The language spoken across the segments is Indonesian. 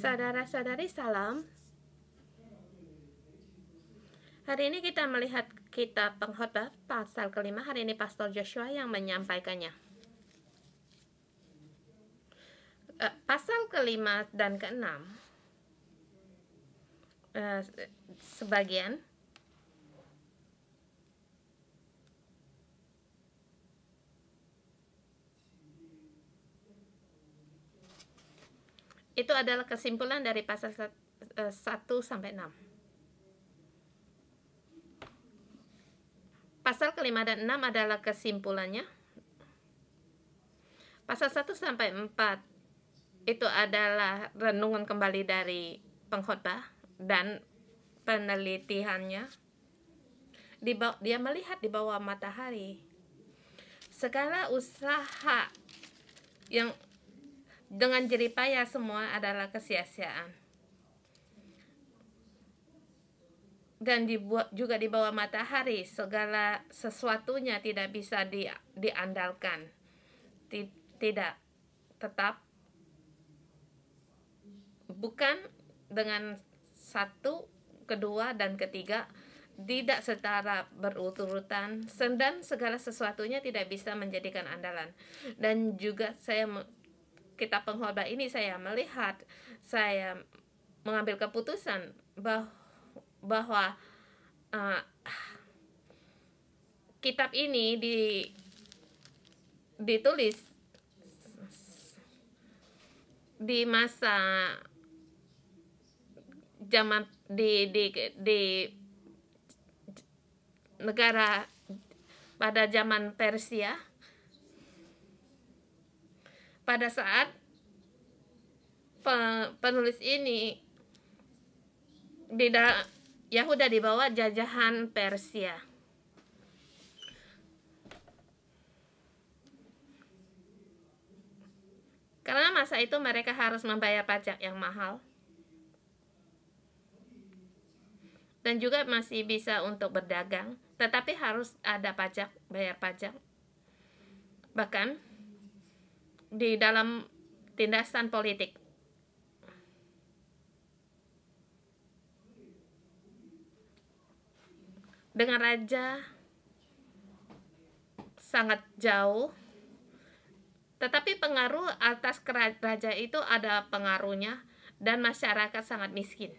Saudara-saudari, salam. Hari ini kita melihat kitab Pengkhotbah pasal kelima. Hari ini Pastor Joshua yang menyampaikannya. Pasal kelima dan keenam, sebagian itu adalah kesimpulan dari pasal 1 sampai 6. Pasal kelima dan 6 adalah kesimpulannya. Pasal 1 sampai 4 itu adalah renungan kembali dari pengkhotbah dan penelitiannya. Dia melihat di bawah matahari segala usaha yang dengan jeripaya semua adalah kesia-siaan. Dan juga di bawah matahari segala sesuatunya tidak bisa diandalkan. Tidak tetap, bukan dengan satu, kedua, dan ketiga, tidak secara berurutan, dan segala sesuatunya tidak bisa menjadikan andalan. Dan juga kitab pengkhotbah ini saya melihat, saya mengambil keputusan bahwa kitab ini ditulis di masa zaman di negara pada zaman Persia, pada saat penulis ini Yahuda di bawah jajahan Persia. Karena masa itu mereka harus membayar pajak yang mahal. Dan juga masih bisa untuk berdagang, tetapi harus ada pajak, bayar pajak. Bahkan di dalam tindasan politik. Dengan raja sangat jauh, tetapi pengaruh atas raja itu ada pengaruhnya, dan masyarakat sangat miskin.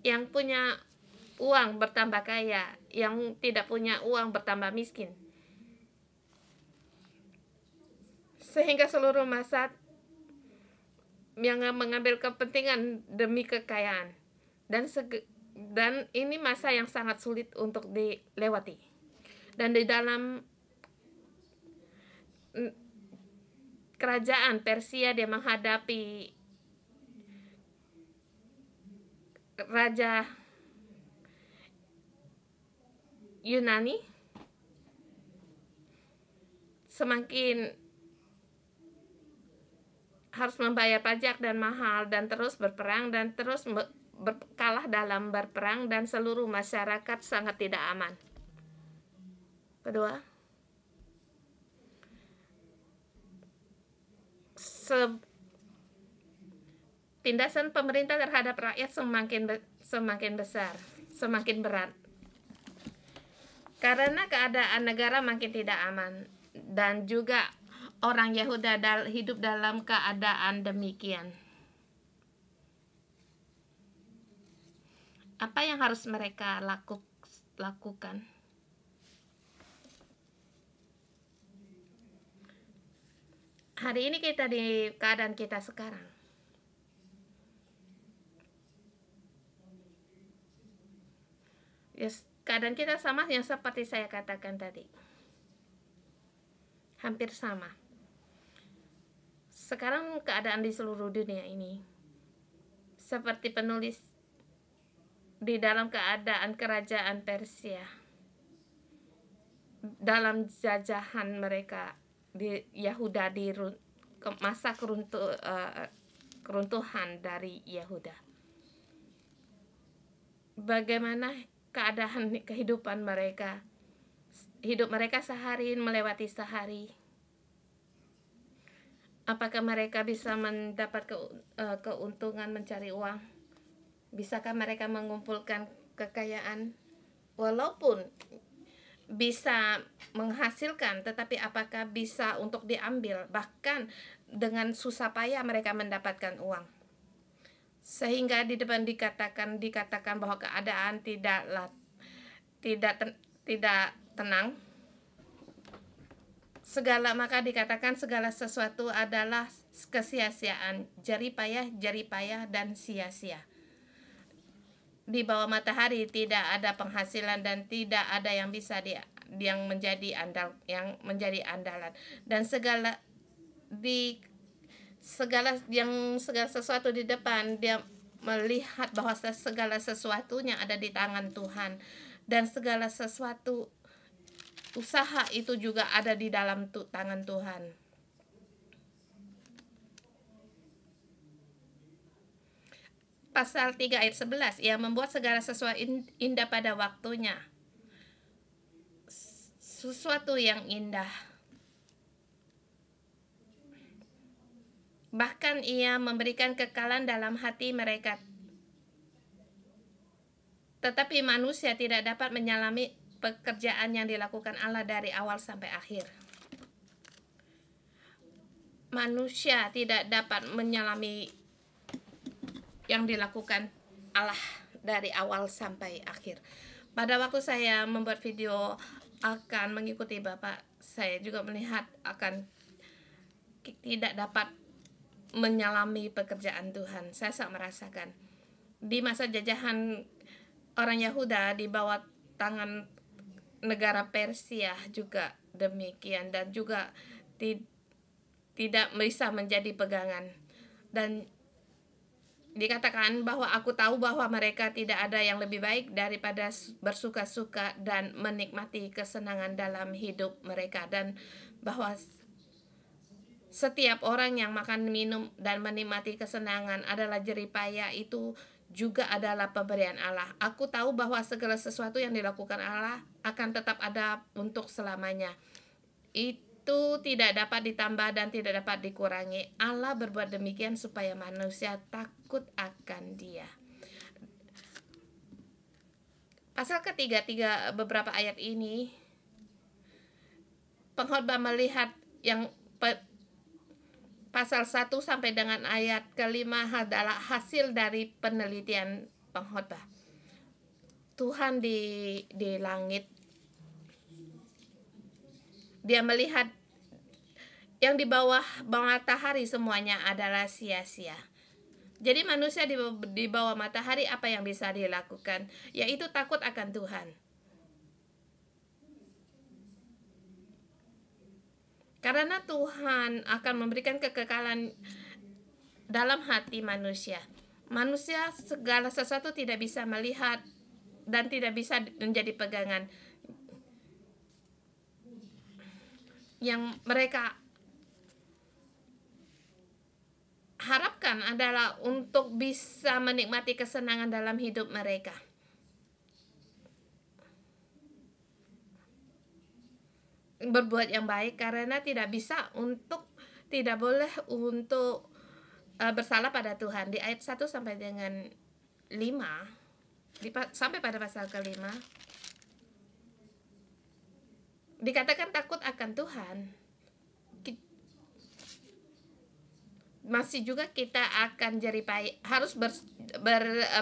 Yang punya uang bertambah kaya, yang tidak punya uang bertambah miskin. Sehingga seluruh masa yang mengambil kepentingan demi kekayaan. Dan ini masa yang sangat sulit untuk dilewati. Dan di dalam kerajaan Persia dia menghadapi raja Yunani. Semakin harus membayar pajak dan mahal, dan terus berperang, dan terus kalah dalam berperang, dan seluruh masyarakat sangat tidak aman. Kedua, tindasan pemerintah terhadap rakyat semakin besar, semakin berat. Karena keadaan negara makin tidak aman, dan juga orang Yahuda hidup dalam keadaan demikian. Apa yang harus mereka lakukan? Hari ini kita di keadaan kita sekarang. Yes, keadaan kita sama yang seperti saya katakan tadi. Hampir sama. Sekarang keadaan di seluruh dunia ini seperti penulis di dalam keadaan kerajaan Persia, dalam jajahan mereka di Yahuda, di masa keruntuhan dari Yahuda. Bagaimana keadaan kehidupan mereka? Hidup mereka sehari melewati sehari. Apakah mereka bisa mendapat keuntungan mencari uang? Bisakah mereka mengumpulkan kekayaan? Walaupun bisa menghasilkan, tetapi apakah bisa untuk diambil? Bahkan dengan susah payah mereka mendapatkan uang. Sehingga di depan dikatakan bahwa keadaan tidak tenang. Maka dikatakan segala sesuatu adalah kesia-siaan, jerih payah dan sia-sia. Di bawah matahari tidak ada penghasilan dan tidak ada yang bisa yang menjadi andalan, dan segala sesuatu di depan dia melihat bahwa segala sesuatunya ada di tangan Tuhan, dan segala sesuatu usaha itu juga ada di dalam tangan Tuhan. Pasal 3 ayat 11, Ia membuat segala sesuatu indah pada waktunya. Sesuatu yang indah. Bahkan Ia memberikan kekalan dalam hati mereka. Tetapi manusia tidak dapat menyelami pekerjaan yang dilakukan Allah dari awal sampai akhir. Manusia tidak dapat menyelami yang dilakukan Allah dari awal sampai akhir. Pada waktu saya membuat video akan mengikuti Bapak, saya juga melihat akan tidak dapat menyelami pekerjaan Tuhan. Saya sangat merasakan di masa jajahan orang Yahuda di bawah tangan negara Persia juga demikian, dan juga tidak bisa menjadi pegangan. Dan dikatakan bahwa aku tahu bahwa mereka tidak ada yang lebih baik daripada bersuka-suka dan menikmati kesenangan dalam hidup mereka, dan bahwa setiap orang yang makan, minum, dan menikmati kesenangan adalah jerih payah, itu juga adalah pemberian Allah. Aku tahu bahwa segala sesuatu yang dilakukan Allah akan tetap ada untuk selamanya. Itu tidak dapat ditambah dan tidak dapat dikurangi. Allah berbuat demikian supaya manusia takut akan Dia. Pasal ketiga, beberapa ayat ini, pengkhotbah melihat yang pasal 1 sampai dengan ayat kelima adalah hasil dari penelitian pengkhotbah. Tuhan di langit, Dia melihat yang di bawah matahari semuanya adalah sia-sia. Jadi manusia di bawah matahari, apa yang bisa dilakukan? Yaitu takut akan Tuhan. Karena Tuhan akan memberikan kekekalan dalam hati manusia. Manusia segala sesuatu tidak bisa melihat dan tidak bisa menjadi pegangan. Yang mereka harapkan adalah untuk bisa menikmati kesenangan dalam hidup mereka. Berbuat yang baik, karena tidak boleh untuk bersalah pada Tuhan. Di ayat 1 sampai dengan 5, sampai pada pasal ke-5, dikatakan takut akan Tuhan. Masih juga kita akan harus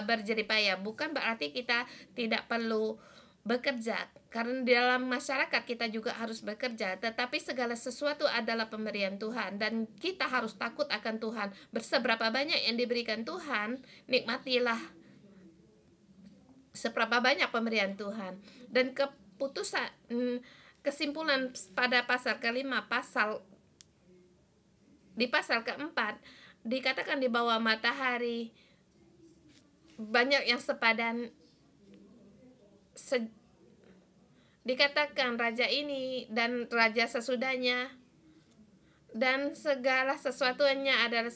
berjerih payah. Bukan berarti kita tidak perlu bekerja, karena dalam masyarakat kita juga harus bekerja, tetapi segala sesuatu adalah pemberian Tuhan dan kita harus takut akan Tuhan. Berseberapa banyak yang diberikan Tuhan, nikmatilah seberapa banyak pemberian Tuhan. Dan kesimpulan pada pasal kelima, di pasal keempat, dikatakan di bawah matahari banyak yang sepadan. Dikatakan raja ini dan raja sesudahnya, dan segala sesuatunya adalah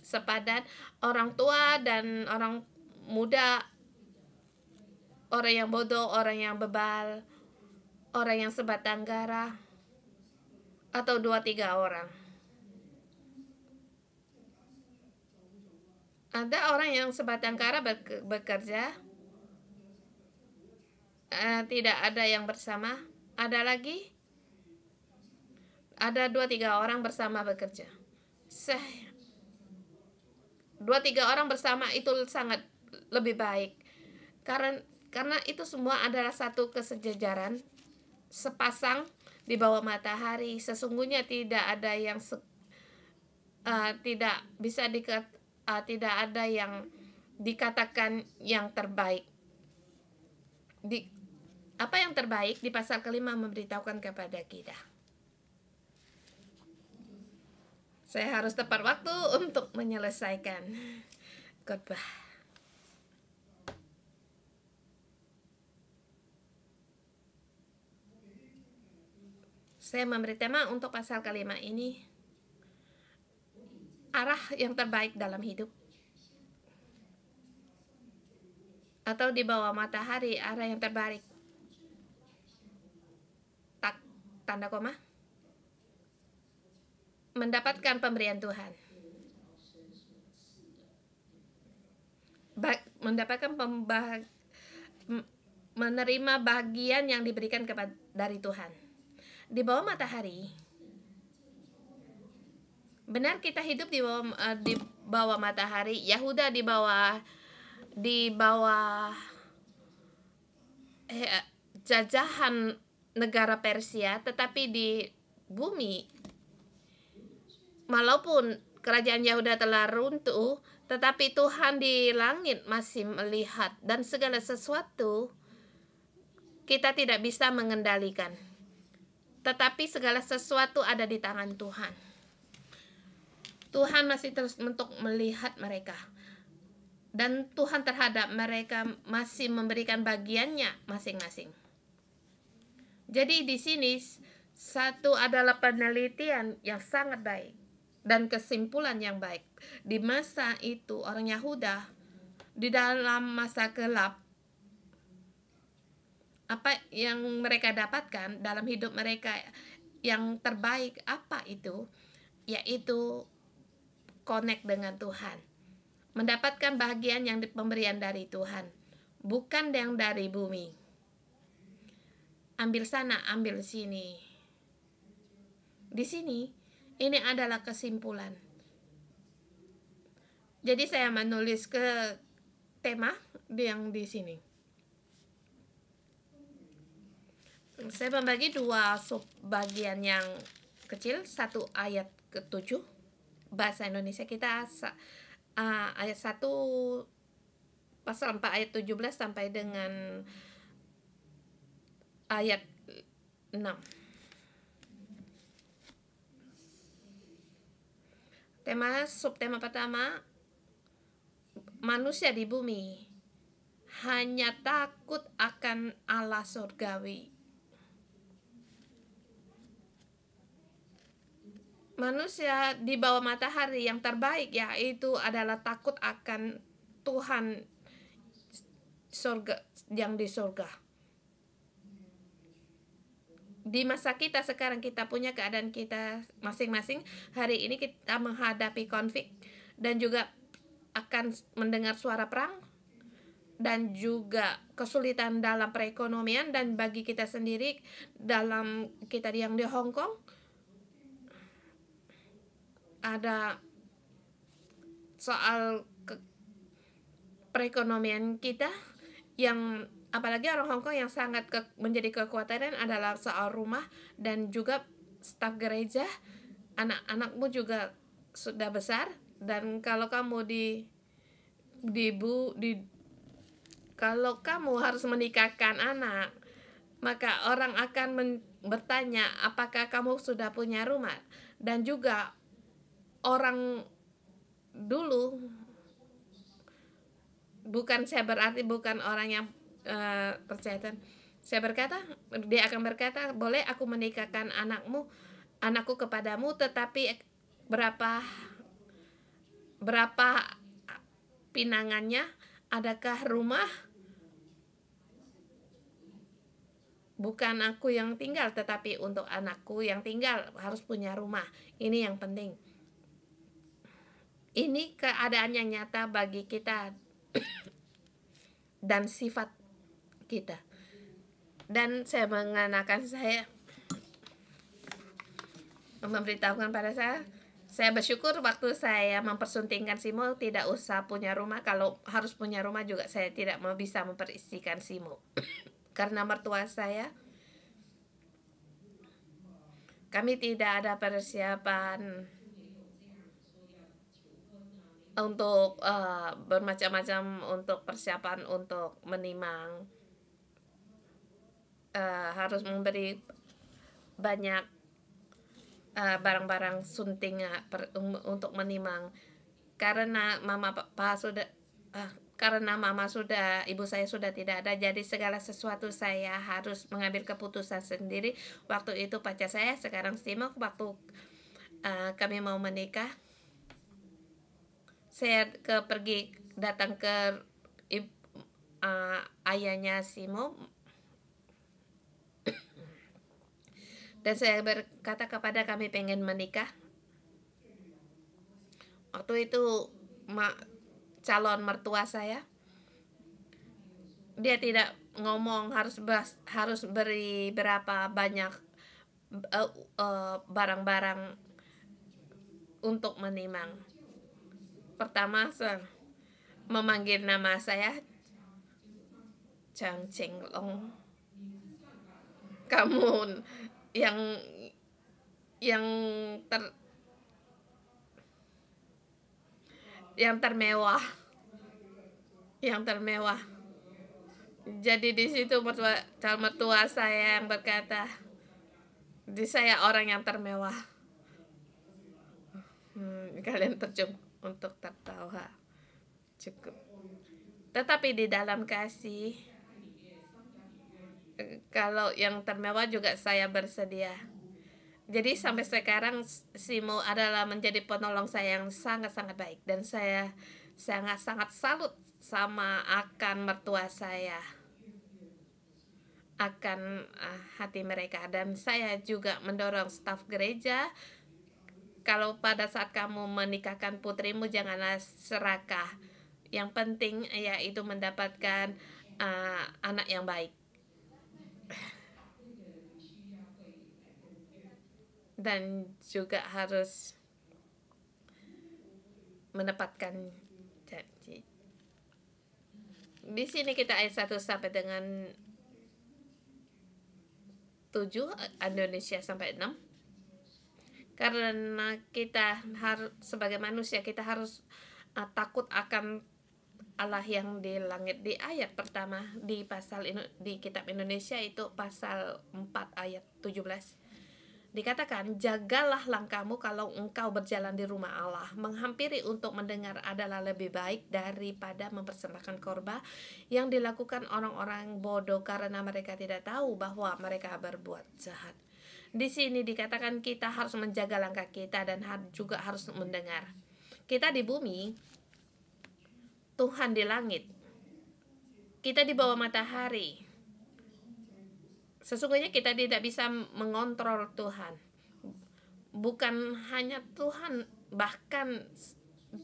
sepadan, orang tua dan orang muda, orang yang bodoh, orang yang bebal, orang yang sebatang kara, atau 2-3 orang. Ada orang yang sebatang kara bekerja, tidak ada yang bersama. Ada lagi, ada 2-3 orang bersama bekerja. 2-3 orang bersama itu sangat lebih baik, karena itu semua adalah satu kesejajaran, sepasang di bawah matahari. Sesungguhnya tidak ada yang tidak bisa tidak ada yang dikatakan yang terbaik. Apa yang terbaik di pasal kelima memberitahukan kepada kita. Saya harus tepat waktu untuk menyelesaikan khotbah. Saya memberi tema untuk pasal kelima ini, arah yang terbaik dalam hidup. Atau di bawah matahari, arah yang terbaik. Tanda koma. Mendapatkan pemberian Tuhan. Mendapatkan menerima bagian yang diberikan dari Tuhan. Di bawah matahari, benar kita hidup di bawah matahari. Yahuda di bawah jajahan negara Persia, tetapi di bumi, walaupun kerajaan Yahuda telah runtuh, tetapi Tuhan di langit masih melihat, dan segala sesuatu kita tidak bisa mengendalikan, tetapi segala sesuatu ada di tangan Tuhan. Tuhan masih terus untuk melihat mereka, dan Tuhan terhadap mereka masih memberikan bagiannya masing-masing. Jadi di sini satu adalah penelitian yang sangat baik dan kesimpulan yang baik. Di masa itu orang Yahuda di dalam masa gelap, apa yang mereka dapatkan dalam hidup mereka yang terbaik apa itu? Yaitu connect dengan Tuhan, mendapatkan bagian yang pemberian dari Tuhan, bukan yang dari bumi. Ambil sana, ambil sini. Di sini, ini adalah kesimpulan. Jadi saya menulis ke tema yang di sini. Saya membagi 2 sub bagian yang kecil. 1 ayat ke-7 bahasa Indonesia kita, ayat 1 pasal 4 ayat 17 sampai dengan ayat 6. Subtema pertama, manusia di bumi hanya takut akan Allah surgawi. Manusia di bawah matahari yang terbaik yaitu adalah takut akan Tuhan surga, yang di surga. Di masa kita sekarang, kita punya keadaan kita masing-masing. Hari ini kita menghadapi konflik dan juga akan mendengar suara perang dan juga kesulitan dalam perekonomian. Dan bagi kita sendiri, dalam kita yang di Hong Kong, ada soal perekonomian kita yang, apalagi orang Hong Kong yang sangat menjadi kekhawatiran adalah soal rumah dan juga staf gereja. Anak-anakmu juga sudah besar, dan kalau kamu kalau kamu harus menikahkan anak, maka orang akan bertanya apakah kamu sudah punya rumah. Dan juga orang dulu, saya berarti bukan orang yang percaya. Dia akan berkata, boleh aku menikahkan anakku kepadamu, tetapi berapa pinangannya? Adakah rumah? Bukan aku yang tinggal, tetapi untuk anakku yang tinggal harus punya rumah. Ini yang penting. Ini keadaan yang nyata bagi kita dan sifat kita. Dan saya mengenakan, saya memberitahukan pada saya bersyukur waktu saya mempersuntingkan Simo tidak usah punya rumah. Kalau harus punya rumah juga saya tidak mau bisa memperisikan Simo. Karena mertua saya, kami tidak ada persiapan untuk bermacam-macam untuk persiapan untuk menimang. Harus memberi banyak barang-barang sunting untuk menimang, karena ibu saya sudah tidak ada, jadi segala sesuatu saya harus mengambil keputusan sendiri. Waktu itu pacar saya, sekarang Simo, waktu kami mau menikah, saya datang ke ayahnya Simo, dan saya berkata kepada kami pengen menikah. Waktu itu calon mertua saya, dia tidak ngomong harus beri berapa banyak barang-barang untuk menimang. Pertama memanggil nama saya, Chang Cheng Long, kamu yang termewah. Jadi di situ calon mertua saya yang berkata, di saya orang yang termewah. Kalian terjun untuk tertawa, cukup. Tetapi di dalam kasih, kalau yang termewah juga saya bersedia. Jadi sampai sekarang Simo adalah menjadi penolong saya yang sangat-sangat baik, dan saya sangat-sangat salut sama akan mertua saya, akan hati mereka. Dan saya juga mendorong staf gereja, kalau pada saat kamu menikahkan putrimu janganlah serakah. Yang penting yaitu mendapatkan anak yang baik. Dan juga harus menepatkan janji. Di sini kita ayat 1 sampai dengan 7, Indonesia sampai 6. Karena kita harus sebagai manusia, kita harus takut akan Allah yang di langit. Di ayat pertama di kitab Indonesia itu pasal 4 ayat 17. Dikatakan, jagalah langkahmu kalau engkau berjalan di rumah Allah. Menghampiri untuk mendengar adalah lebih baik daripada mempersembahkan korban yang dilakukan orang-orang bodoh, karena mereka tidak tahu bahwa mereka berbuat jahat. Di sini dikatakan kita harus menjaga langkah kita dan juga harus mendengar. Kita di bumi, Tuhan di langit. Kita di bawah matahari. Sesungguhnya kita tidak bisa mengontrol Tuhan. Bukan hanya Tuhan, bahkan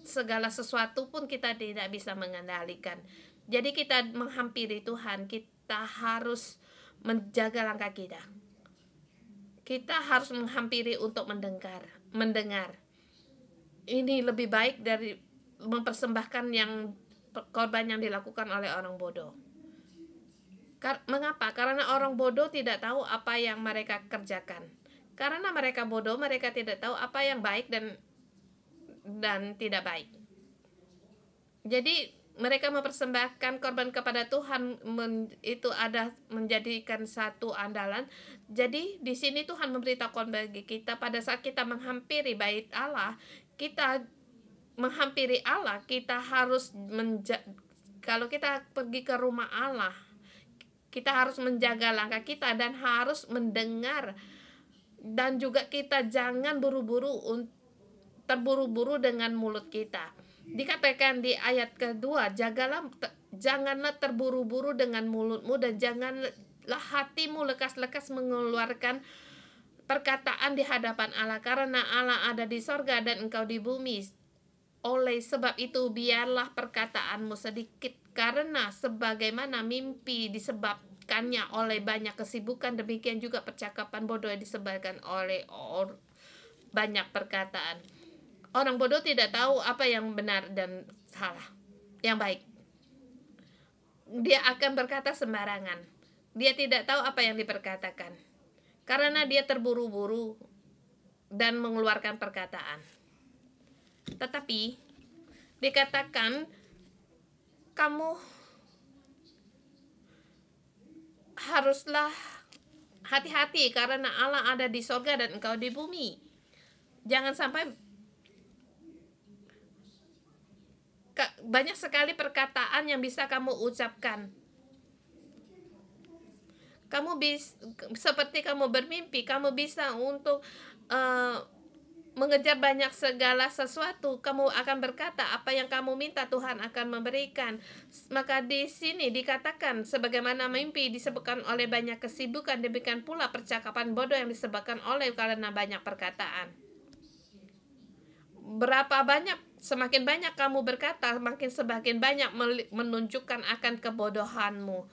segala sesuatu pun kita tidak bisa mengendalikan. Jadi kita menghampiri Tuhan, kita harus menjaga langkah kita. Kita harus menghampiri untuk mendengar. Ini lebih baik dari mempersembahkan korban yang dilakukan oleh orang bodoh. Mengapa? Karena orang bodoh tidak tahu apa yang mereka kerjakan. Karena mereka bodoh, mereka tidak tahu apa yang baik dan tidak baik. Jadi mereka mempersembahkan korban kepada Tuhan, itu ada menjadikan satu andalan. Jadi di sini Tuhan memberitahukan bagi kita, pada saat kita menghampiri bait Allah, kita menghampiri Allah, kita harus kalau kita pergi ke rumah Allah, kita harus menjaga langkah kita dan harus mendengar. Dan juga kita jangan terburu-buru dengan mulut kita. Dikatakan di ayat kedua, janganlah terburu-buru dengan mulutmu, dan janganlah hatimu lekas-lekas mengeluarkan perkataan di hadapan Allah, karena Allah ada di sorga dan engkau di bumi. Oleh sebab itu biarlah perkataanmu sedikit, karena sebagaimana mimpi disebabkannya oleh banyak kesibukan, demikian juga percakapan bodoh yang disebabkan oleh banyak perkataan. Orang bodoh tidak tahu apa yang benar dan salah, yang baik. Dia akan berkata sembarangan. Dia tidak tahu apa yang diperkatakan, karena dia terburu-buru dan mengeluarkan perkataan. Tetapi dikatakan kamu haruslah hati-hati karena Allah ada di sorga dan engkau di bumi. Jangan sampai banyak sekali perkataan yang bisa kamu ucapkan. Seperti kamu bermimpi, kamu bisa untuk mengejar banyak segala sesuatu. Kamu akan berkata apa yang kamu minta Tuhan akan memberikan. Maka di sini dikatakan sebagaimana mimpi disebabkan oleh banyak kesibukan, demikian pula percakapan bodoh yang disebabkan oleh karena banyak perkataan. Berapa banyak, semakin banyak kamu berkata, semakin banyak menunjukkan akan kebodohanmu.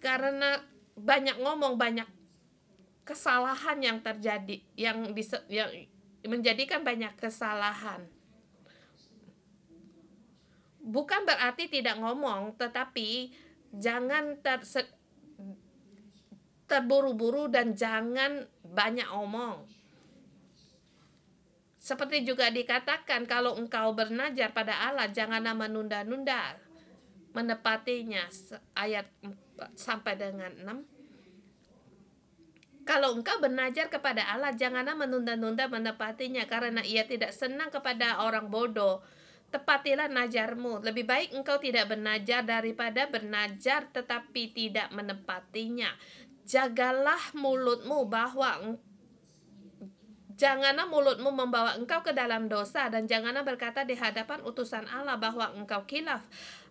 Karena banyak ngomong, banyak kesalahan yang terjadi, yang menjadikan banyak kesalahan. Bukan berarti tidak ngomong, tetapi jangan terburu-buru dan jangan banyak omong. Seperti juga dikatakan, kalau engkau bernazar pada Allah, janganlah menunda-nunda menepatinya. Ayat 4 sampai dengan 6. Kalau engkau bernazar kepada Allah, janganlah menunda-nunda menepatinya, karena Ia tidak senang kepada orang bodoh. Tepatilah nazarmu. Lebih baik engkau tidak bernazar daripada bernazar tetapi tidak menepatinya. Jagalah mulutmu, janganlah mulutmu membawa engkau ke dalam dosa, dan janganlah berkata di hadapan utusan Allah bahwa engkau khilaf.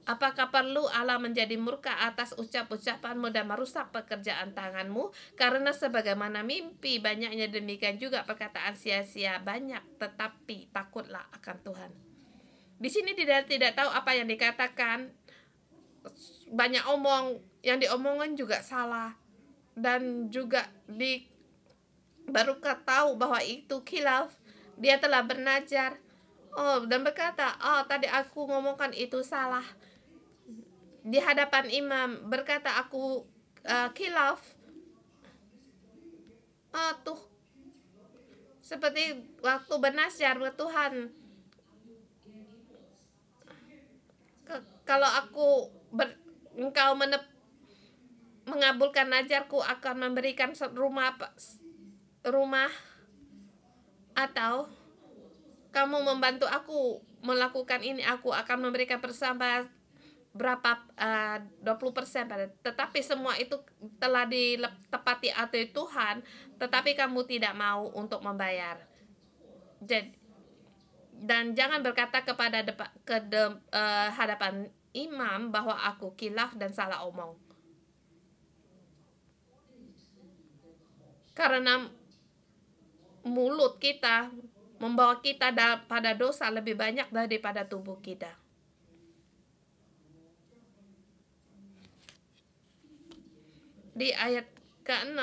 Apakah perlu Allah menjadi murka atas ucap-ucapanmu dan merusak pekerjaan tanganmu? Karena sebagaimana mimpi banyaknya, demikian juga perkataan sia-sia banyak. Tetapi takutlah akan Tuhan. Di sini tidak tahu apa yang dikatakan. Banyak omong, yang diomongin juga salah. Dan juga baru tahu bahwa itu khilaf. Dia telah bernazar. Dan berkata, tadi aku ngomongkan itu salah. Di hadapan imam berkata aku khilaf. Tuh seperti waktu bernazar ke Tuhan, kalau engkau mengabulkan nazarku, akan memberikan rumah, atau kamu membantu aku melakukan ini, aku akan memberikan persambahan berapa 20%. Tetapi semua itu telah ditepati oleh Tuhan, tetapi kamu tidak mau untuk membayar. Dan jangan berkata kepada hadapan imam bahwa aku khilaf dan salah omong, karena mulut kita membawa kita pada dosa lebih banyak daripada tubuh kita. Di ayat ke-6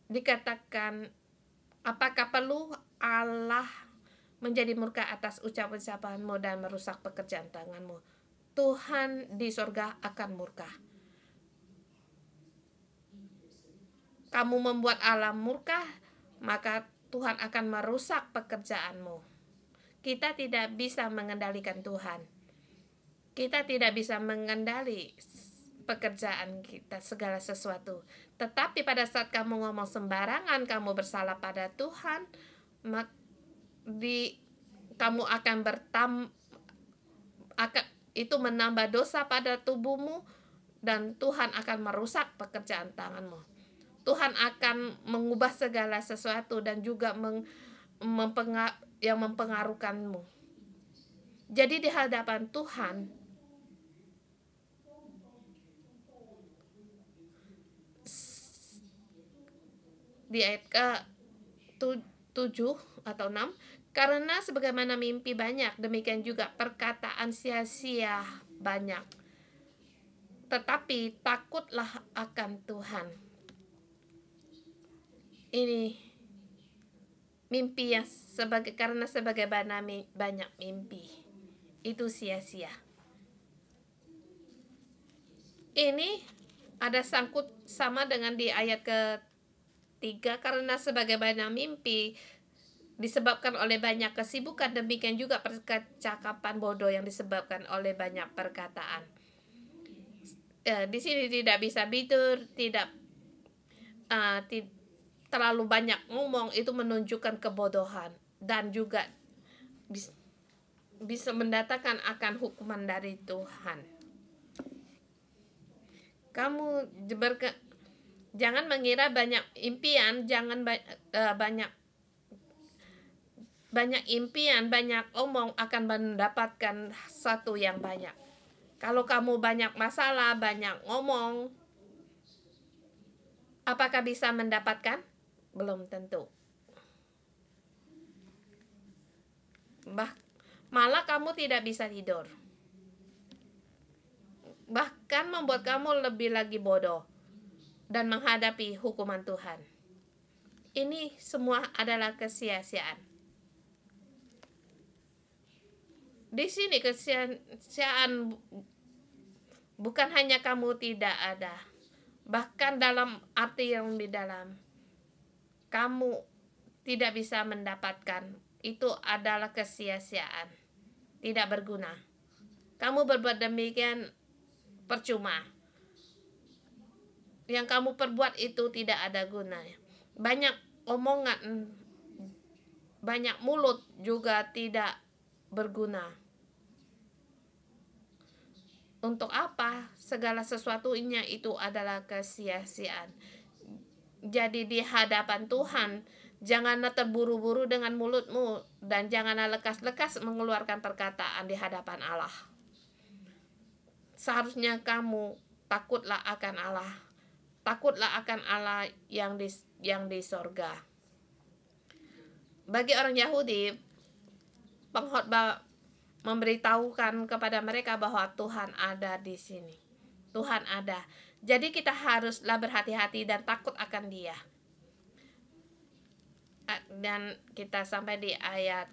dikatakan, apakah perlu Allah menjadi murka atas ucap-ucapanmu dan merusak pekerjaan tanganmu? Tuhan di sorga akan murka. Kamu membuat Allah murka, maka Tuhan akan merusak pekerjaanmu. Kita tidak bisa mengendalikan Tuhan. Kita tidak bisa mengendali pekerjaan kita, segala sesuatu. Tetapi pada saat kamu ngomong sembarangan, kamu bersalah pada Tuhan, kamu akan itu menambah dosa pada tubuhmu, dan Tuhan akan merusak pekerjaan tanganmu. Tuhan akan mengubah segala sesuatu dan juga yang mempengaruhkanmu. Jadi di hadapan Tuhan, di ayat 7 atau 6, karena sebagaimana mimpi banyak, demikian juga perkataan sia-sia banyak. Tetapi takutlah akan Tuhan. Ini mimpi yang karena sebagaimana banyak mimpi itu sia-sia. Ini ada sangkut sama dengan di ayat ke-3, karena sebagaimana mimpi disebabkan oleh banyak kesibukan, demikian juga percakapan bodoh yang disebabkan oleh banyak perkataan. Di sini tidak bisa tidur, tidak terlalu banyak ngomong, itu menunjukkan kebodohan dan juga bisa mendatangkan akan hukuman dari Tuhan. Kamu jangan mengira banyak impian, jangan banyak impian, banyak omong akan mendapatkan satu yang banyak. Kalau kamu banyak masalah, banyak ngomong, apakah bisa mendapatkan? Belum tentu. Malah kamu tidak bisa tidur. Bahkan membuat kamu lebih lagi bodoh dan menghadapi hukuman Tuhan. Ini semua adalah kesia-siaan. Di sini kesia-siaan bukan hanya kamu tidak ada, bahkan dalam arti yang di dalam kamu tidak bisa mendapatkan, itu adalah kesia-siaan, tidak berguna. Kamu berbuat demikian percuma. Yang kamu perbuat itu tidak ada gunanya. Banyak omongan, banyak mulut juga tidak berguna. Untuk apa? Segala sesuatunya itu adalah kesia-siaan. Jadi di hadapan Tuhan, janganlah terburu-buru dengan mulutmu, dan janganlah lekas-lekas mengeluarkan perkataan di hadapan Allah. Seharusnya kamu takutlah akan Allah. Takutlah akan Allah yang di sorga. Bagi orang Yahudi, pengkhotbah memberitahukan kepada mereka bahwa Tuhan ada di sini. Tuhan ada. Jadi kita haruslah berhati-hati dan takut akan Dia. Dan kita sampai di ayat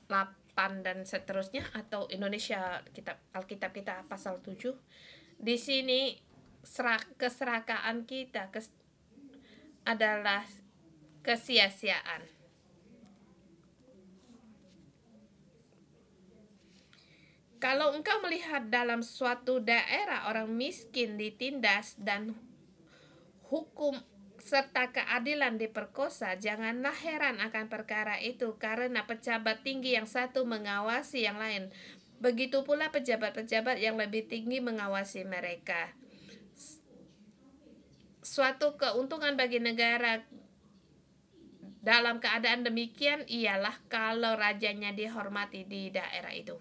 8 dan seterusnya, atau Indonesia Alkitab kita pasal 7. Di sini keserakaan kita adalah kesia-siaan. Kalau engkau melihat dalam suatu daerah orang miskin ditindas dan hukum serta keadilan diperkosa, janganlah heran akan perkara itu, karena pejabat tinggi yang satu mengawasi yang lain. Begitu pula pejabat-pejabat yang lebih tinggi mengawasi mereka. Suatu keuntungan bagi negara dalam keadaan demikian ialah kalau rajanya dihormati di daerah itu.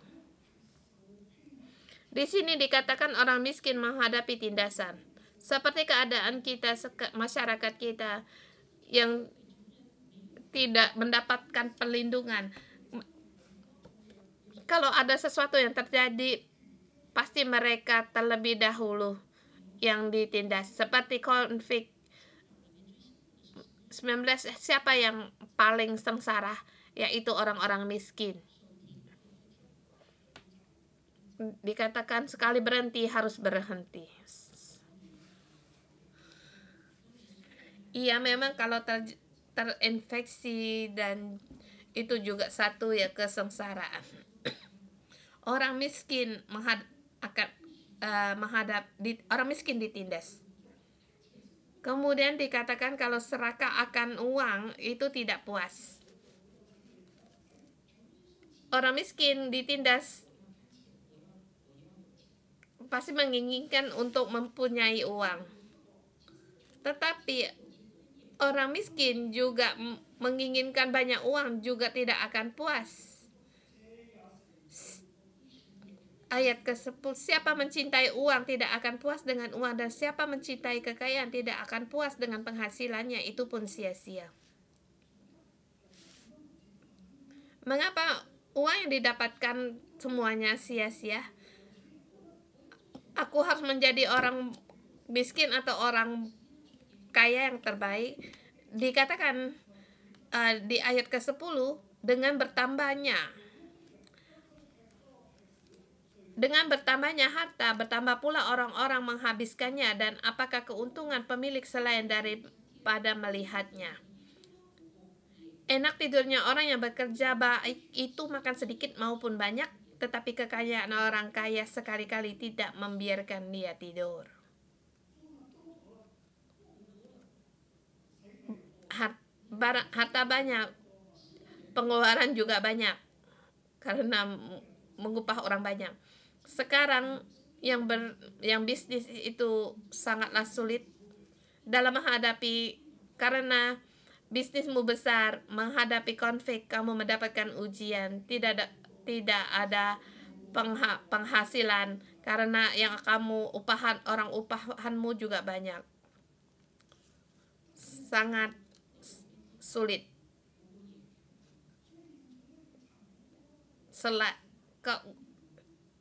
Di sini dikatakan orang miskin menghadapi tindasan. Seperti keadaan kita, masyarakat kita yang tidak mendapatkan perlindungan. Kalau ada sesuatu yang terjadi, pasti mereka terlebih dahulu yang ditindas. Seperti konflik 19, siapa yang paling sengsara? Yaitu orang-orang miskin. Dikatakan sekali berhenti harus berhenti. Iya, memang kalau terinfeksi, dan itu juga satu ya kesengsaraan. Orang miskin orang miskin ditindas. Kemudian dikatakan kalau serakah akan uang itu tidak puas. Orang miskin ditindas pasti menginginkan untuk mempunyai uang. Tetapi orang miskin juga menginginkan banyak uang juga tidak akan puas. Ayat ke-10, siapa mencintai uang tidak akan puas dengan uang, dan siapa mencintai kekayaan tidak akan puas dengan penghasilannya, itu pun sia-sia. Mengapa uang yang didapatkan semuanya sia-sia? Aku harus menjadi orang miskin atau orang kaya yang terbaik? Dikatakan di ayat ke-10, dengan bertambahnya harta, bertambah pula orang-orang menghabiskannya, dan apakah keuntungan pemilik selain daripada melihatnya? Enak tidurnya orang yang bekerja, baik itu makan sedikit maupun banyak, tetapi kekayaan orang kaya sekali-kali tidak membiarkan dia tidur. Harta banyak, pengeluaran juga banyak karena mengupah orang banyak. Sekarang yang bisnis itu sangatlah sulit dalam menghadapi, karena bisnismu besar, menghadapi konflik, kamu mendapatkan ujian, tidak ada penghasilan karena yang kamu upahanmu juga banyak. Sangat sulit.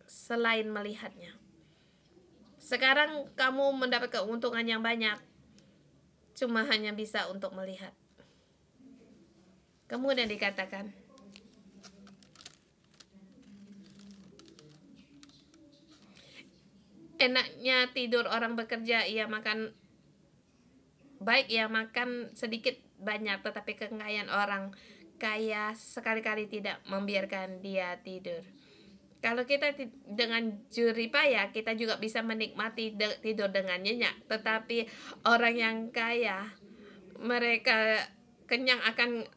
Selain melihatnya. Sekarang kamu mendapat keuntungan yang banyak, cuma hanya bisa untuk melihat. Kemudian dikatakan, enaknya tidur orang bekerja, ia makan baik, ia makan sedikit banyak, tetapi kekayaan orang kaya sekali-kali tidak membiarkan dia tidur. Kalau kita dengan jerih payah, kita juga bisa menikmati tidur dengan nyenyak. Tetapi orang yang kaya, mereka kenyang akan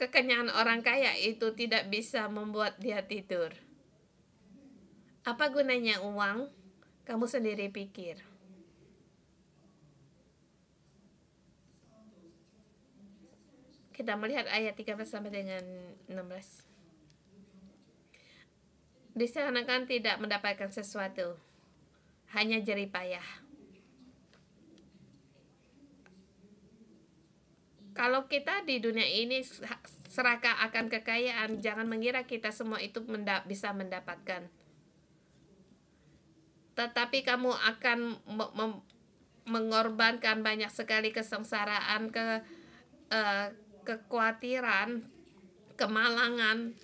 kekenyangan orang kaya itu tidak bisa membuat dia tidur. Apa gunanya uang? Kamu sendiri pikir. Kita melihat ayat 13 sampai dengan 16. Di sana kan tidak mendapatkan sesuatu, hanya jerih payah. Kalau kita di dunia ini serakah akan kekayaan, jangan mengira kita semua itu bisa mendapatkan. Tetapi kamu akan mengorbankan banyak sekali kesengsaraan, kekhawatiran, kemalangan.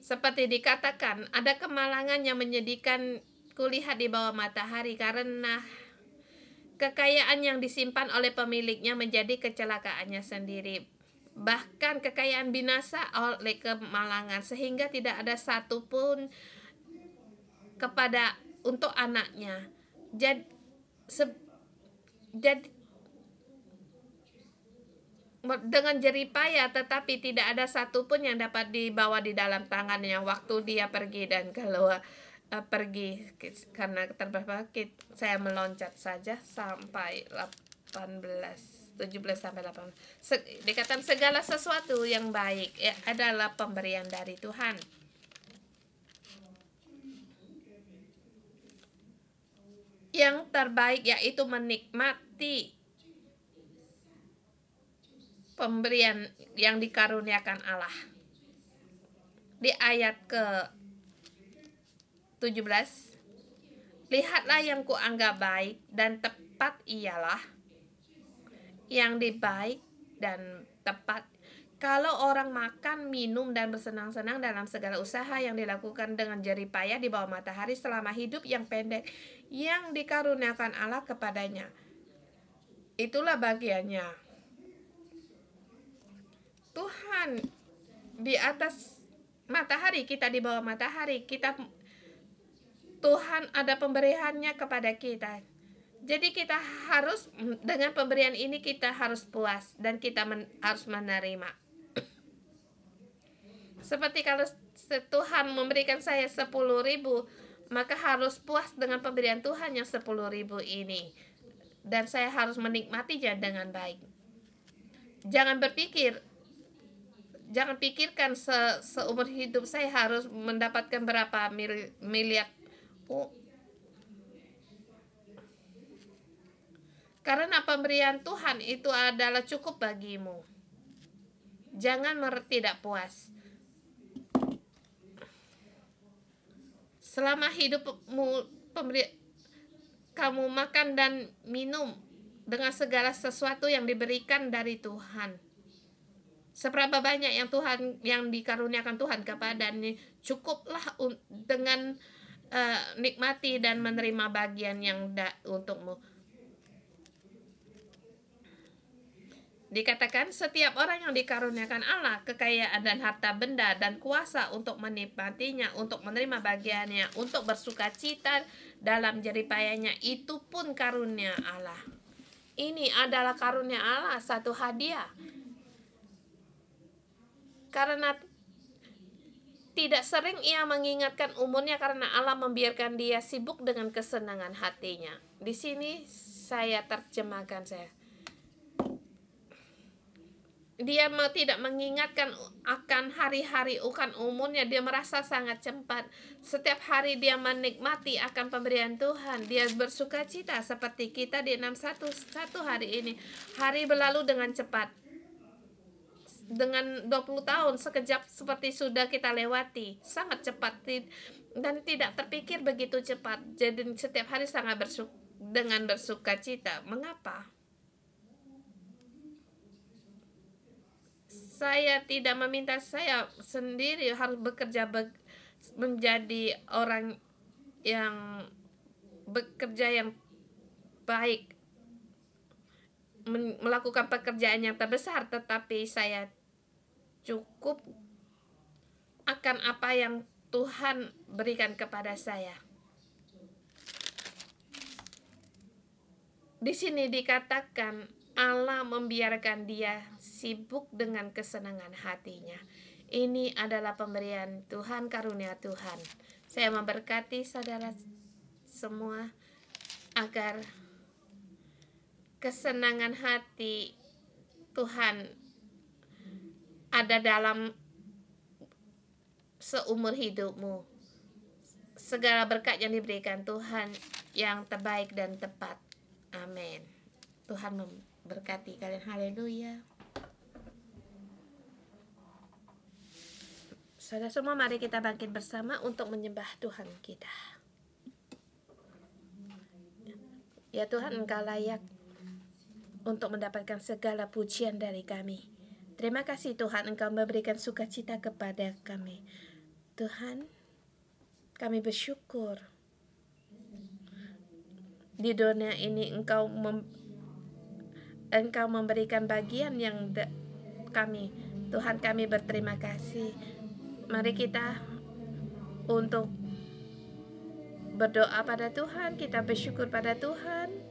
Seperti dikatakan, ada kemalangan yang menyedihkan kulihat di bawah matahari, karena kekayaan yang disimpan oleh pemiliknya menjadi kecelakaannya sendiri. Bahkan kekayaan binasa oleh kemalangan, sehingga tidak ada satupun untuk anaknya. Jadi dengan jerih payah, tetapi tidak ada satupun yang dapat dibawa di dalam tangannya waktu dia pergi dan keluar. Karena terbakit, saya meloncat saja sampai 17 sampai 18. Dikatakan segala sesuatu yang baik adalah pemberian dari Tuhan. Yang terbaik yaitu menikmati pemberian yang dikaruniakan Allah. Di ayat ke-17, lihatlah yang kuanggap baik dan tepat ialah yang baik dan tepat. Kalau orang makan, minum, dan bersenang-senang dalam segala usaha yang dilakukan dengan jerih payah di bawah matahari selama hidup yang pendek yang dikaruniakan Allah kepadanya, itulah bagiannya. Tuhan di atas matahari, kita di bawah matahari. Tuhan ada pemberiannya kepada kita. Jadi kita harus, dengan pemberian ini kita harus puas dan kita harus menerima. Seperti kalau Tuhan memberikan saya 10.000, maka harus puas dengan pemberian Tuhan yang 10.000 ini, dan saya harus menikmatinya dengan baik. Jangan pikirkan seumur hidup saya harus mendapatkan berapa miliar. Karena pemberian Tuhan itu adalah cukup bagimu. Jangan tidak puas. Selama hidupmu kamu makan dan minum dengan segala sesuatu yang diberikan dari Tuhan. Seberapa banyak yang dikaruniakan Tuhan kepadanya, cukuplah dengan nikmati dan menerima bagian yang untukmu. Dikatakan setiap orang yang dikaruniakan Allah kekayaan dan harta benda dan kuasa untuk menikmatinya, untuk menerima bagiannya, untuk bersukacita dalam jeripayanya, itu pun karunia Allah. Ini adalah karunia Allah, satu hadiah. Karena tidak sering ia mengingatkan umurnya karena Allah membiarkan dia sibuk dengan kesenangan hatinya. Di sini saya terjemahkan dia tidak mengingatkan akan hari-hari umurnya. Dia merasa sangat cepat. Setiap hari dia menikmati akan pemberian Tuhan. Dia bersuka cita seperti kita di 611 hari ini. Hari berlalu dengan cepat. Dengan 20 tahun sekejap seperti sudah kita lewati. Sangat cepat dan tidak terpikir begitu cepat. Jadi setiap hari sangat dengan bersuka cita. Mengapa? Saya tidak meminta saya sendiri harus bekerja menjadi orang yang bekerja yang baik, melakukan pekerjaan yang terbesar, tetapi saya cukup akan apa yang Tuhan berikan kepada saya. Di sini dikatakan Allah membiarkan dia sibuk dengan kesenangan hatinya. Ini adalah pemberian Tuhan, karunia Tuhan. Saya memberkati saudara semua agar kesenangan hati Tuhan ada dalam seumur hidupmu. Segala berkat yang diberikan Tuhan yang terbaik dan tepat. Amin. Tuhan memberkati kalian. Haleluya. Saudara semua, mari kita bangkit bersama untuk menyembah Tuhan kita. Ya Tuhan, Engkau layak untuk mendapatkan segala pujian dari kami. Terima kasih Tuhan, Engkau memberikan sukacita kepada kami. Tuhan, kami bersyukur di dunia ini Engkau memberikan bagian yang kami. Tuhan, kami berterima kasih. Mari kita untuk berdoa pada Tuhan, kita bersyukur pada Tuhan.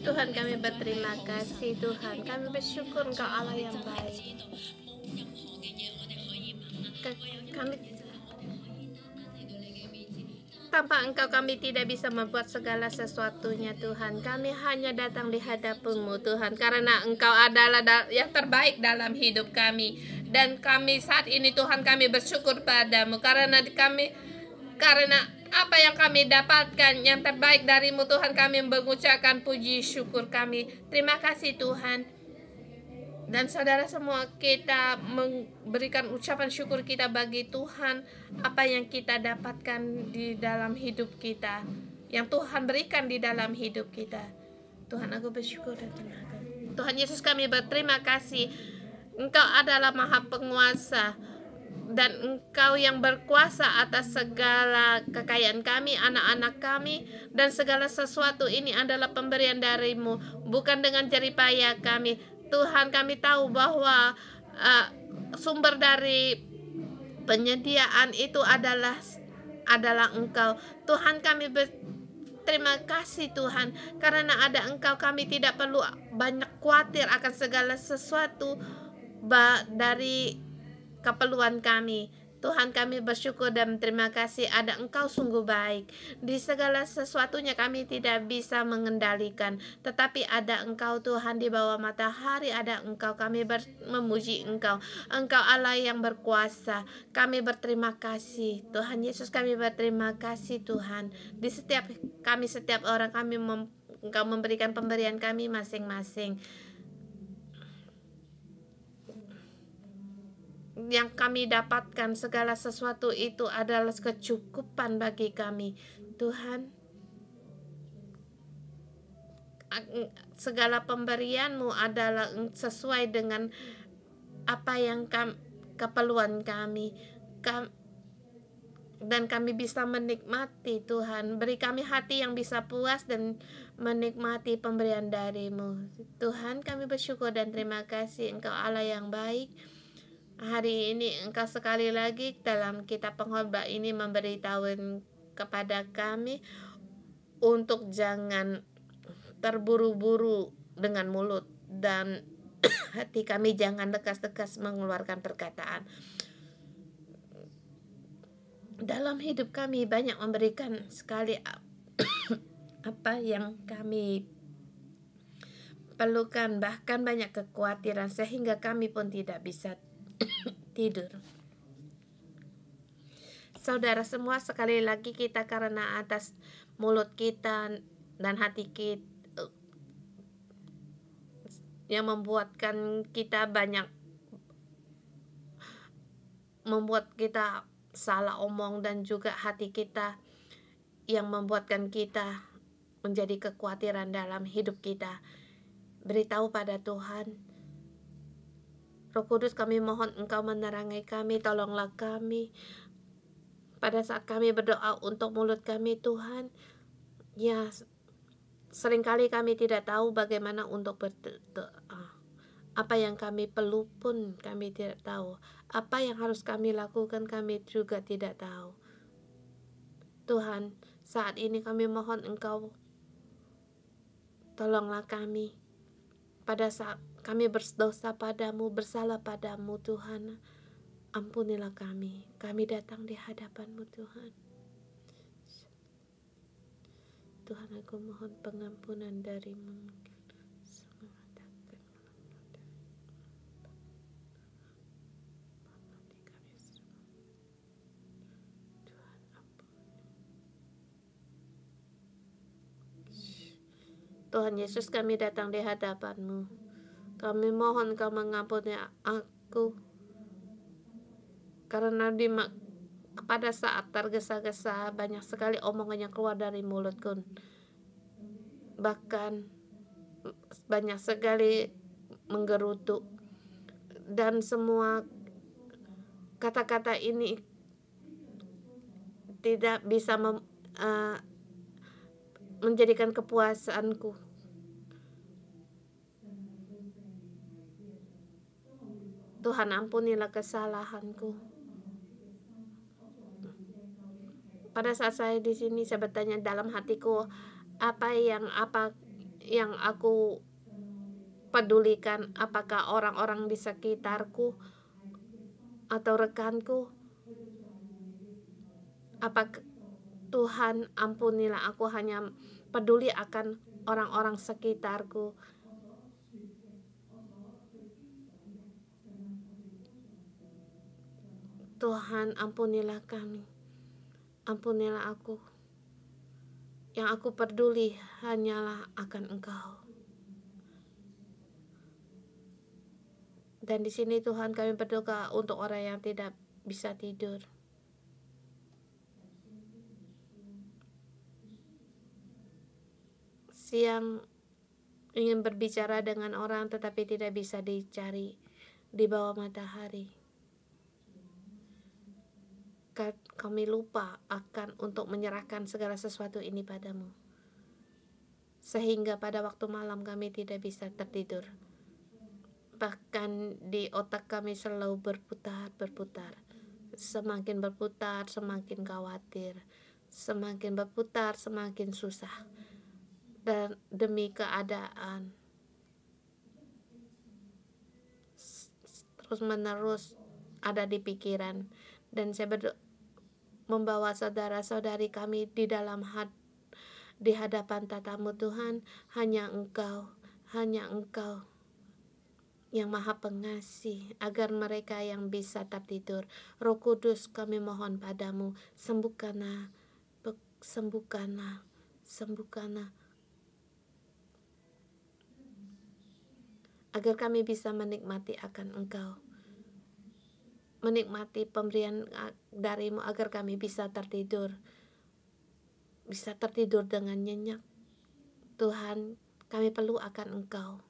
Tuhan, kami berterima kasih Tuhan. Kami bersyukur Engkau Allah yang baik. Kami tanpa Engkau kami tidak bisa membuat segala sesuatunya Tuhan. Kami hanya datang di hadapan-Mu Tuhan, karena Engkau adalah yang terbaik dalam hidup kami. Dan kami saat ini Tuhan, kami bersyukur padamu karena apa yang kami dapatkan yang terbaik dari-Mu Tuhan. Kami mengucapkan puji syukur kami. Terima kasih Tuhan. Dan saudara semua, kita memberikan ucapan syukur kita bagi Tuhan apa yang kita dapatkan di dalam hidup kita, yang Tuhan berikan di dalam hidup kita. Tuhan, aku bersyukur dan terima kasih. Tuhan Yesus, kami berterima kasih. Engkau adalah Maha Penguasa, dan Engkau yang berkuasa atas segala kekayaan kami, anak-anak kami, dan segala sesuatu ini adalah pemberian dari-Mu, bukan dengan jerih payah kami. Tuhan, kami tahu bahwa sumber dari penyediaan itu adalah Engkau. Tuhan, kami berterima kasih Tuhan, karena ada Engkau kami tidak perlu banyak khawatir akan segala sesuatu dari keperluan kami. Tuhan, kami bersyukur dan terima kasih ada Engkau sungguh baik. Di segala sesuatunya kami tidak bisa mengendalikan, tetapi ada Engkau Tuhan. Di bawah matahari ada Engkau. Kami memuji Engkau. Engkau Allah yang berkuasa. Kami berterima kasih Tuhan Yesus, kami berterima kasih Tuhan. Di setiap orang kami Engkau memberikan pemberian kami masing-masing. Yang kami dapatkan segala sesuatu itu adalah kecukupan bagi kami Tuhan. Segala pemberian-Mu adalah sesuai dengan apa yang keperluan kami, dan kami bisa menikmati Tuhan. Beri kami hati yang bisa puas dan menikmati pemberian dari-Mu Tuhan. Kami bersyukur dan terima kasih. Engkau Allah yang baik. Hari ini Engkau sekali lagi dalam kitab pengkhotbah ini memberitahu kepada kami untuk jangan terburu-buru dengan mulut, dan hati kami jangan lekas-lekas mengeluarkan perkataan. Dalam hidup kami banyak memberikan sekali apa yang kami perlukan, bahkan banyak kekhawatiran sehingga kami pun tidak bisa tidur. Saudara semua, sekali lagi kita karena atas mulut kita dan hati kita yang membuat kita salah omong, dan juga hati kita yang membuatkan kita menjadi kekhawatiran dalam hidup kita. Beritahu pada Tuhan. Roh Kudus, kami mohon Engkau menerangi kami, tolonglah kami pada saat kami berdoa untuk mulut kami Tuhan. Ya, seringkali kami tidak tahu bagaimana untuk berdoa. Apa yang kami perlu pun kami tidak tahu. Apa yang harus kami lakukan kami juga tidak tahu. Tuhan, saat ini kami mohon Engkau tolonglah kami pada saat kami berdosa padamu, bersalah padamu Tuhan. Ampunilah kami. Kami datang di hadapan-Mu Tuhan. Tuhan, aku mohon pengampunan dari-Mu. Tuhan Yesus, kami datang di hadapan-Mu. Kami mohon Kau mengampuni aku, karena pada saat tergesa-gesa banyak sekali omongan yang keluar dari mulutku. Bahkan banyak sekali menggerutu, dan semua kata-kata ini tidak bisa menjadikan kepuasanku. Tuhan, ampunilah kesalahanku. Pada saat saya di sini, saya bertanya dalam hatiku, apa yang aku pedulikan? Apakah orang-orang di sekitarku atau rekanku? Apakah Tuhan, ampunilah, aku hanya peduli akan orang-orang sekitarku. Tuhan, ampunilah kami, ampunilah aku. Yang aku peduli hanyalah akan Engkau. Dan di sini Tuhan, kami berdoa untuk orang yang tidak bisa tidur. Siang ingin berbicara dengan orang tetapi tidak bisa dicari di bawah matahari. Kami lupa akan untuk menyerahkan segala sesuatu ini padamu, sehingga pada waktu malam kami tidak bisa tertidur. Bahkan di otak kami selalu berputar. Semakin berputar, semakin khawatir. Semakin berputar, semakin susah. Dan demi keadaan terus menerus ada di pikiran. Dan saya membawa saudara-saudari kami di dalam di hadapan tatamu Tuhan. Hanya Engkau yang Maha Pengasih, agar mereka yang bisa tertidur. Roh Kudus, kami mohon padamu, sembuhkanlah, agar kami bisa menikmati akan Engkau, menikmati pemberian darimu, agar kami bisa tertidur dengan nyenyak. Tuhan, kami perlu akan Engkau.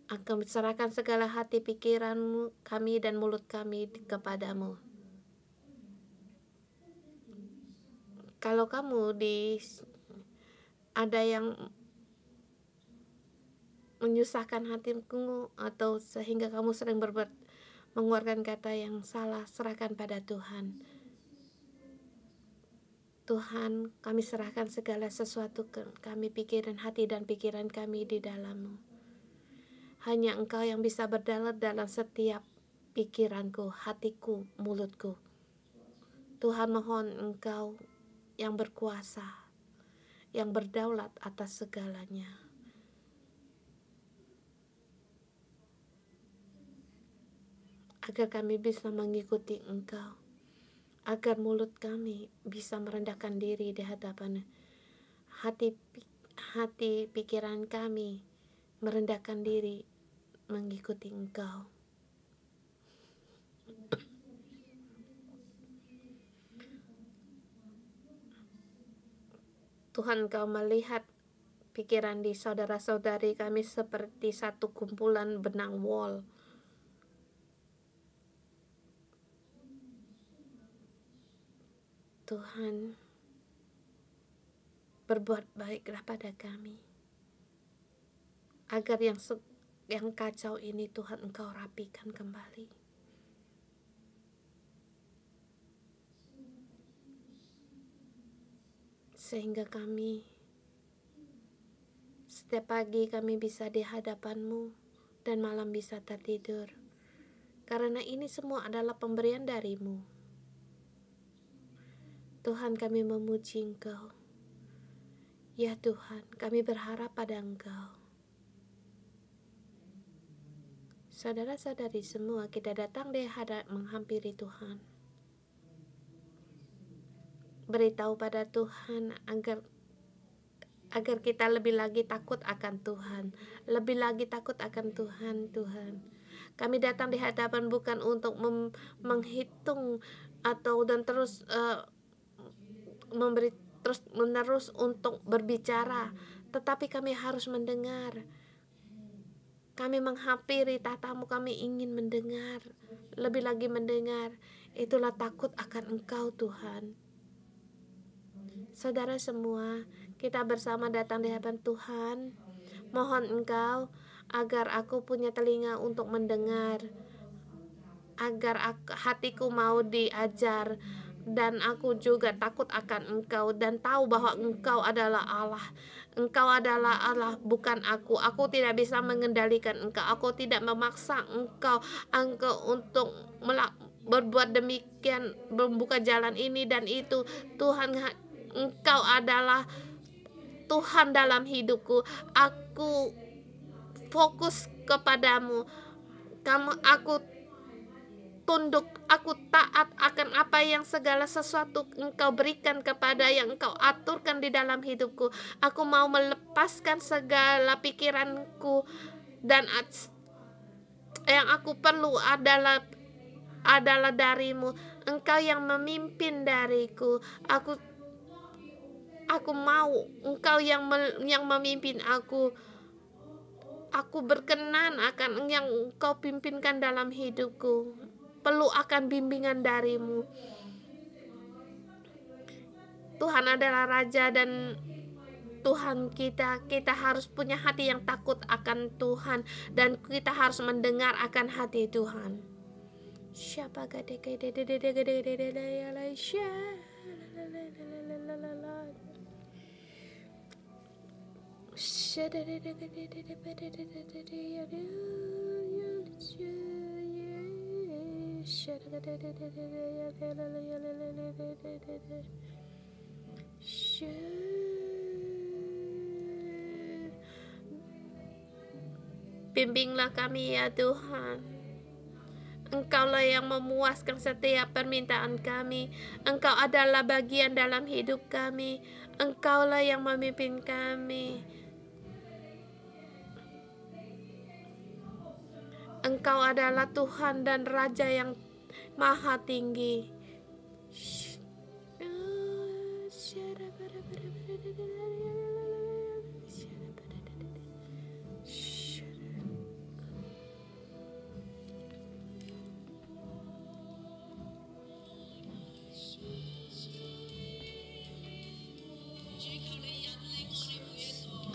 Akan serahkan segala hati, pikiran kami dan mulut kami kepadamu. Kalau kamu ada yang menyusahkan hatimu, atau sehingga kamu sering mengeluarkan kata yang salah, serahkan pada Tuhan. Tuhan, kami serahkan segala sesuatu kami, pikiran, hati dan pikiran kami di dalam-Mu. Hanya Engkau yang bisa berdalam dalam setiap pikiranku, hatiku, mulutku. Tuhan, mohon Engkau yang berkuasa, yang berdaulat atas segalanya. Agar kami bisa mengikuti Engkau, agar mulut kami bisa merendahkan diri di hadapan hati pikiran kami merendahkan diri mengikuti Engkau. Tuhan, Engkau melihat pikiran di saudara-saudari kami seperti satu kumpulan benang wol. Tuhan, berbuat baiklah pada kami, agar yang kacau ini Tuhan Engkau rapikan kembali. Sehingga kami setiap pagi kami bisa di hadapan-Mu dan malam bisa tertidur. Karena ini semua adalah pemberian dari-Mu. Tuhan, kami memuji Engkau. Ya Tuhan, kami berharap pada Engkau. Saudara-saudari semua, kita datang di hadap menghampiri Tuhan. Beritahu pada Tuhan agar kita lebih lagi takut akan Tuhan. Lebih lagi takut akan Tuhan. Kami datang di hadapan bukan untuk menghitung dan terus memberi terus menerus untuk berbicara, tetapi kami harus mendengar. Kami menghampiri tatamu, kami ingin mendengar, lebih lagi mendengar. Itulah takut akan Engkau Tuhan. Saudara semua, kita bersama datang di hadapan Tuhan. Mohon Engkau agar aku punya telinga untuk mendengar, agar hatiku mau diajar, dan aku juga takut akan Engkau dan tahu bahwa Engkau adalah Allah. Engkau adalah Allah, bukan aku. Aku tidak bisa mengendalikan Engkau. Aku tidak memaksa Engkau untuk berbuat demikian, membuka jalan ini dan itu. Tuhan, Engkau adalah Tuhan dalam hidupku. Aku fokus kepadamu. Aku tunduk, aku taat akan apa yang segala sesuatu Engkau berikan kepada, yang Engkau aturkan di dalam hidupku. Aku mau melepaskan segala pikiranku, dan yang aku perlu adalah darimu. Engkau yang memimpin dariku. Aku mau Engkau yang memimpin aku. Aku berkenan akan yang Engkau pimpinkan dalam hidupku. Perlu akan bimbingan darimu. Tuhan adalah Raja dan Tuhan kita. Kita harus punya hati yang takut akan Tuhan, dan kita harus mendengar akan hati Tuhan. Siapa bimbinglah kami ya Tuhan. Engkaulah yang memuaskan setiap permintaan kami. Engkau adalah bagian dalam hidup kami. Engkaulah yang memimpin kami. Engkau adalah Tuhan dan Raja yang Maha Tinggi.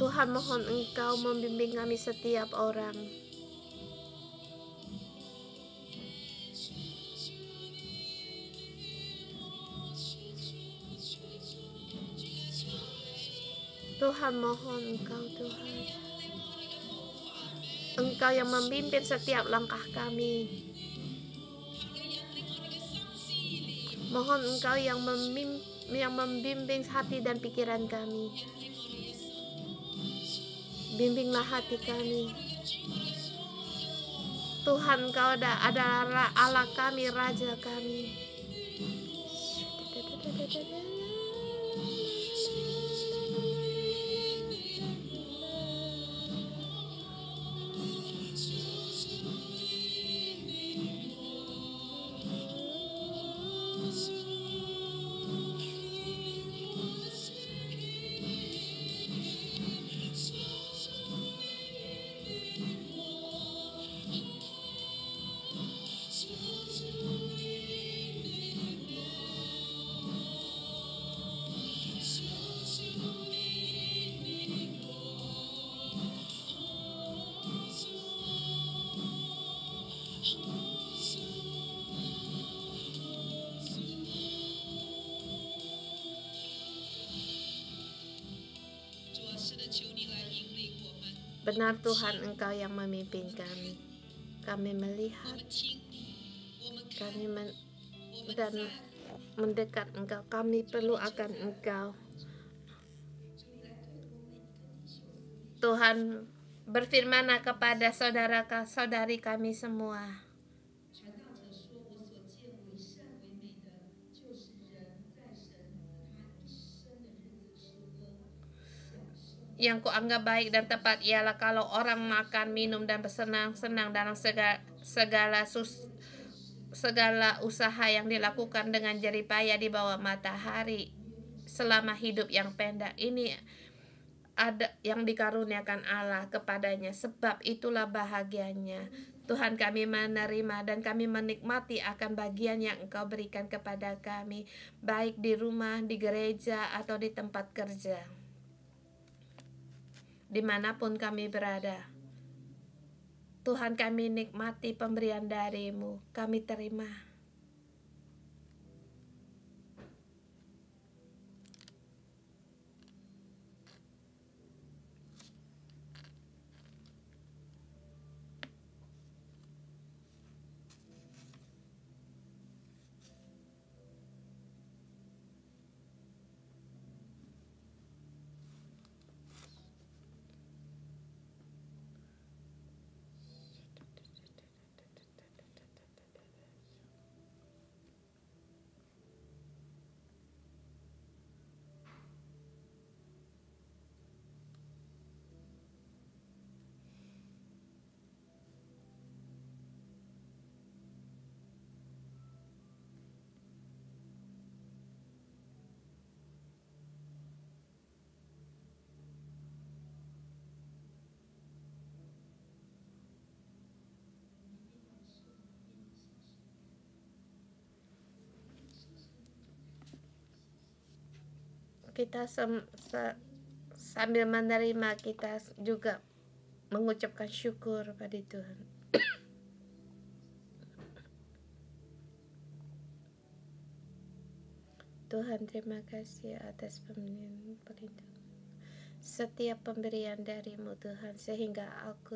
Tuhan, mohon Engkau membimbing kami setiap orang. Tuhan, mohon Engkau, Tuhan. Engkau yang memimpin setiap langkah kami. Mohon Engkau yang membimbing hati dan pikiran kami. Bimbinglah hati kami. Tuhan, Engkau adalah Allah kami, Raja kami. Benar Tuhan, Engkau yang memimpin kami. Kami melihat, kami dan mendekat Engkau. Kami perlu akan Engkau. Tuhan, berfirman kepada saudara-saudari kami semua. Yang kuanggap baik dan tepat ialah kalau orang makan, minum, dan bersenang-senang dalam segala usaha yang dilakukan dengan jerih payah di bawah matahari selama hidup yang pendek ini ada yang dikaruniakan Allah kepadanya, sebab itulah bahagianya. Tuhan, kami menerima dan kami menikmati akan bagian yang Engkau berikan kepada kami, baik di rumah, di gereja, atau di tempat kerja. Dimanapun kami berada, Tuhan, kami nikmati pemberian dari-Mu. Kami terima. kita sambil menerima, kita juga mengucapkan syukur pada Tuhan. Tuhan, terima kasih atas perlindungan, setiap pemberian dari-Mu Tuhan, sehingga aku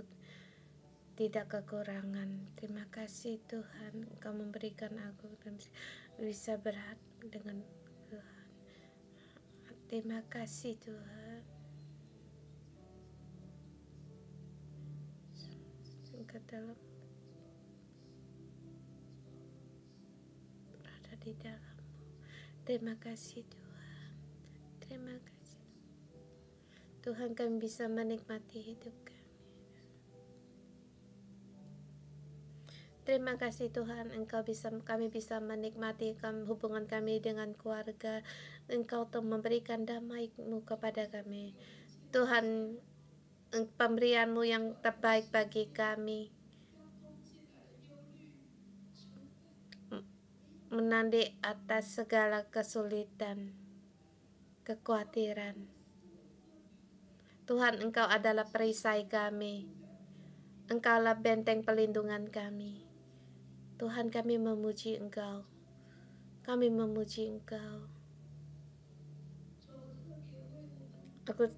tidak kekurangan. Terima kasih Tuhan, Engkau memberikan aku dan bisa berat dengan Tuhan. Terima kasih Tuhan. Engkau dalam berada di dalam. Terima kasih Tuhan. Terima kasih Tuhan, kami bisa menikmati hidup kami. Terima kasih Tuhan, kami bisa menikmati hubungan kami dengan keluarga. Engkau telah memberikan damai-Mu kepada kami. Tuhan, pemberian-Mu yang terbaik bagi kami. Menanti atas segala kesulitan, kekhawatiran. Tuhan, Engkau adalah perisai kami. Engkaulah benteng pelindungan kami. Tuhan, kami memuji Engkau. Kami memuji Engkau. Aku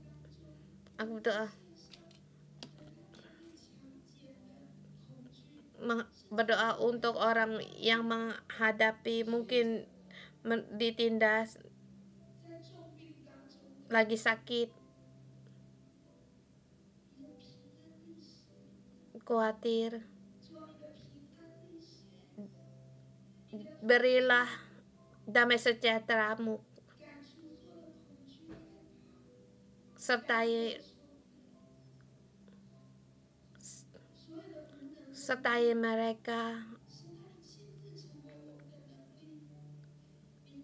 berdoa untuk orang yang menghadapi, mungkin ditindas, lagi sakit, khawatir. Berilah damai sejahtera-Mu, sertai mereka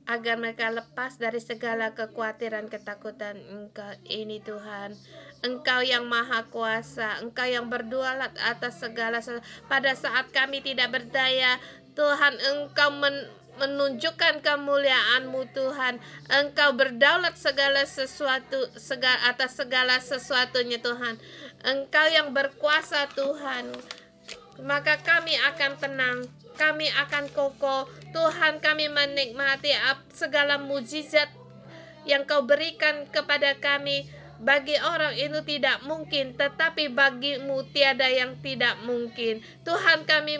agar mereka lepas dari segala kekhawatiran, ketakutan Engkau ini Tuhan. Engkau yang maha kuasa, Engkau yang berdaulat atas segala pada saat kami tidak berdaya. Tuhan, Engkau menunjukkan kemuliaan-Mu Tuhan. Engkau berdaulat segala sesuatu, atas segala sesuatunya Tuhan. Engkau yang berkuasa Tuhan. Maka kami akan tenang, kami akan kokoh. Tuhan, kami menikmati segala mujizat yang Kau berikan kepada kami. Bagi orang itu tidak mungkin, tetapi bagi-Mu tiada yang tidak mungkin. Tuhan, kami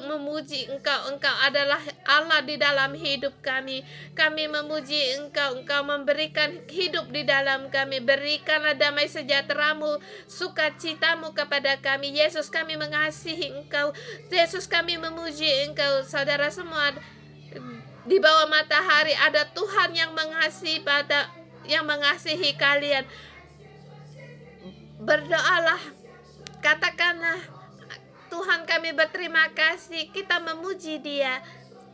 memuji Engkau. Engkau adalah Allah di dalam hidup kami. Kami memuji Engkau. Engkau memberikan hidup di dalam kami. Berikanlah damai sejahtera-Mu, sukacita-Mu kepada kami. Yesus, kami mengasihi Engkau. Yesus, kami memuji Engkau. Saudara semua, di bawah matahari ada Tuhan yang mengasihi kalian. Berdoalah, katakanlah, Tuhan, kami berterima kasih. Kita memuji Dia,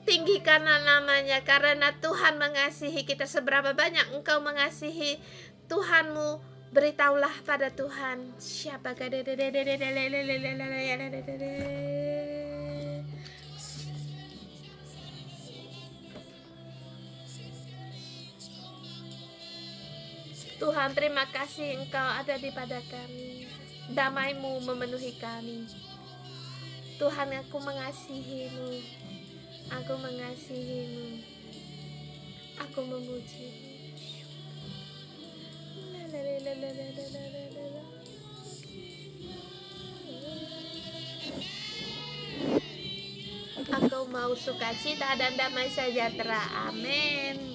tinggikanlah namanya, karena Tuhan mengasihi kita. Seberapa banyak Engkau mengasihi Tuhanmu, beritahulah pada Tuhan. Siapa Tuhan, terima kasih Engkau ada di pada kami. Damai-Mu memenuhi kami. Tuhan, aku mengasihi-Mu. Aku mengasihi-Mu. Aku memuji-Mu. Aku mau sukacita dan damai sejahtera. Amin.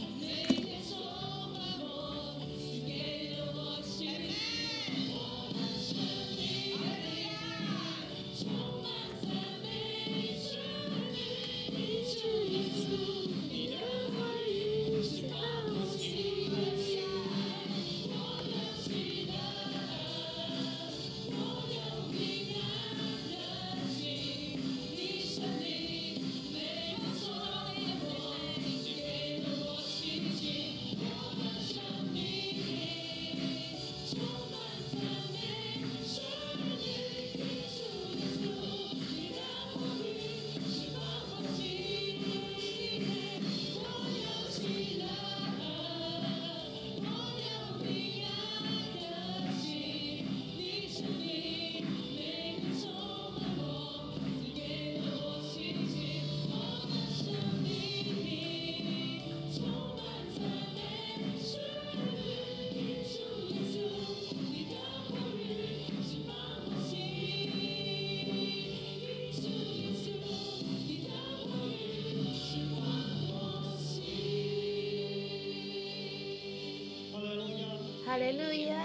Haleluya.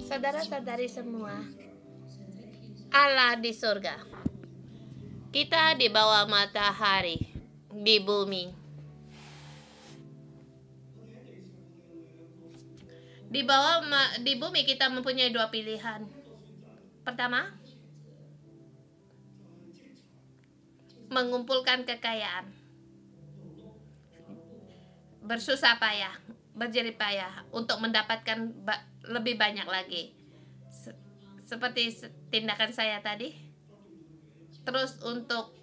Saudara-saudari semua, Allah di surga, kita di bawah matahari, di bumi. Di bumi kita mempunyai dua pilihan. Pertama, mengumpulkan kekayaan, bersusah payah, berjerih payah untuk mendapatkan lebih banyak lagi. Seperti tindakan saya tadi. Terus untuk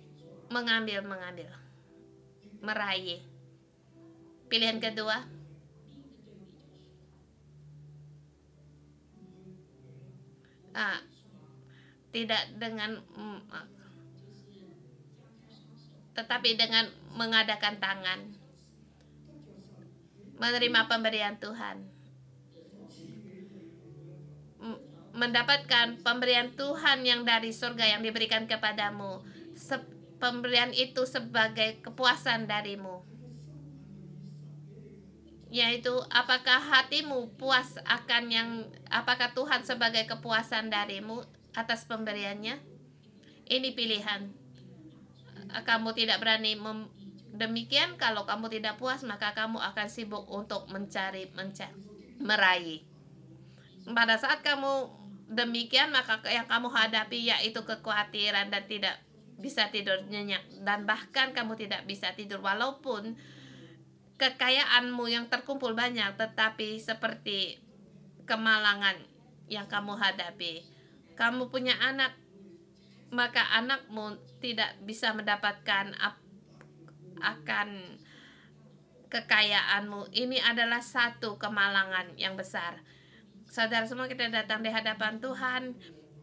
mengambil, meraih. Pilihan kedua, tidak dengan tetapi dengan mengadakan tangan, menerima pemberian Tuhan, mendapatkan pemberian Tuhan yang dari surga yang diberikan kepadamu. Pemberian itu sebagai kepuasan darimu, yaitu apakah hatimu puas apakah Tuhan sebagai kepuasan darimu atas pemberiannya. Ini pilihan. Kamu tidak berani demikian. Kalau kamu tidak puas, maka kamu akan sibuk untuk meraih. Pada saat kamu demikian, maka yang kamu hadapi yaitu kekhawatiran dan tidak bisa tidur nyenyak, dan bahkan kamu tidak bisa tidur walaupun kekayaanmu yang terkumpul banyak, tetapi seperti kemalangan yang kamu hadapi. Kamu punya anak, maka anakmu tidak bisa mendapatkan akan kekayaanmu. Ini adalah satu kemalangan yang besar. Saudara semua, kita datang di hadapan Tuhan,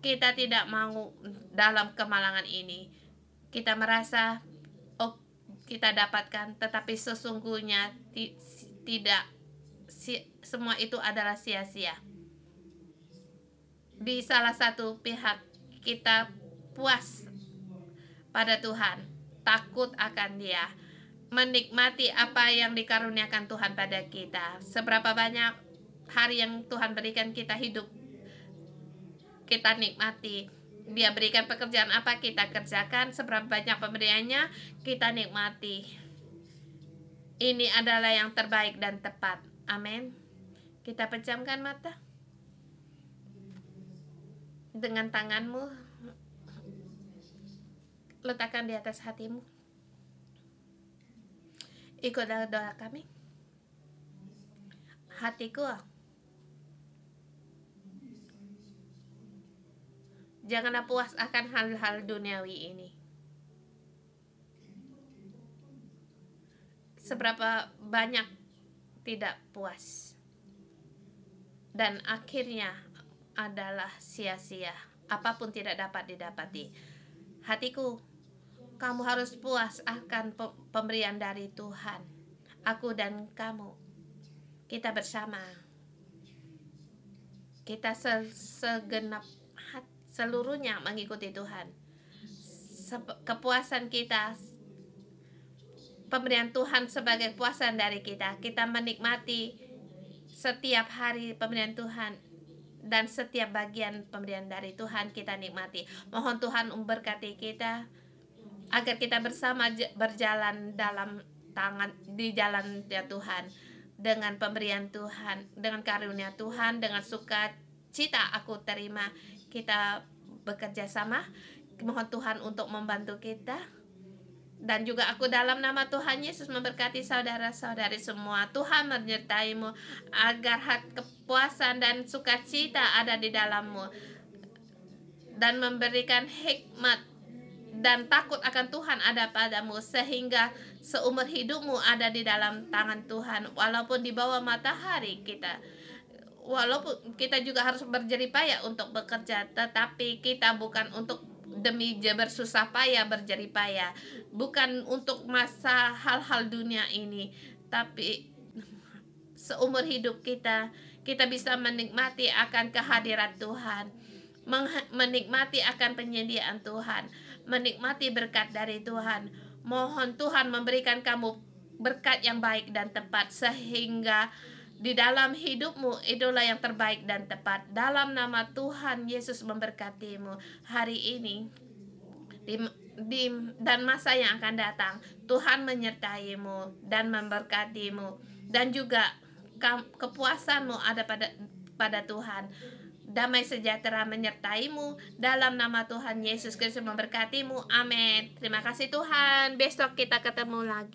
kita tidak mau dalam kemalangan ini. Kita merasa kita dapatkan, tetapi sesungguhnya tidak. Semua itu adalah sia-sia. Di salah satu pihak kita puas pada Tuhan, takut akan Dia, menikmati apa yang dikaruniakan Tuhan pada kita. Seberapa banyak hari yang Tuhan berikan kita hidup, kita nikmati. Dia berikan pekerjaan apa, kita kerjakan. Seberapa banyak pemberiannya, kita nikmati. Ini adalah yang terbaik dan tepat. Amin. Kita pejamkan mata. Dengan tanganmu, letakkan di atas hatimu. Ikutlah doa kami. Hatiku, janganlah puas akan hal-hal duniawi ini. Seberapa banyak tidak puas, dan akhirnya adalah sia-sia. Apapun tidak dapat didapati. Hatiku, kamu harus puas akan pemberian dari Tuhan. Aku dan kamu, kita bersama, kita segenap seluruhnya mengikuti Tuhan. Kepuasan kita, pemberian Tuhan sebagai kepuasan dari kita. Kita menikmati setiap hari pemberian Tuhan, dan setiap bagian pemberian dari Tuhan kita nikmati. Mohon Tuhan memberkati kita, agar kita bersama berjalan di jalan ya Tuhan, dengan pemberian Tuhan, dengan karunia Tuhan, dengan sukacita aku terima. Kita bekerja sama. Mohon Tuhan untuk membantu kita. Dan juga aku dalam nama Tuhan Yesus memberkati saudara-saudari semua. Tuhan menyertai-mu agar kepuasan dan sukacita ada di dalammu, dan memberikan hikmat dan takut akan Tuhan ada padamu, sehingga seumur hidupmu ada di dalam tangan Tuhan. Walaupun di bawah matahari walaupun kita juga harus berjerih payah untuk bekerja, tetapi kita bukan untuk demi bersusah payah, berjerih payah, bukan untuk masa hal-hal dunia ini, tapi seumur hidup kita bisa menikmati akan kehadiran Tuhan, menikmati akan penyediaan Tuhan, menikmati berkat dari Tuhan. Mohon Tuhan memberikan kamu berkat yang baik dan tepat, sehingga di dalam hidupmu, itulah yang terbaik dan tepat. Dalam nama Tuhan Yesus memberkatimu hari ini dan masa yang akan datang. Tuhan menyertaimu dan memberkatimu, dan juga kepuasanmu ada pada Tuhan. Damai sejahtera menyertaimu dalam nama Tuhan Yesus Kristus memberkatimu. Amin. Terima kasih Tuhan. Besok kita ketemu lagi.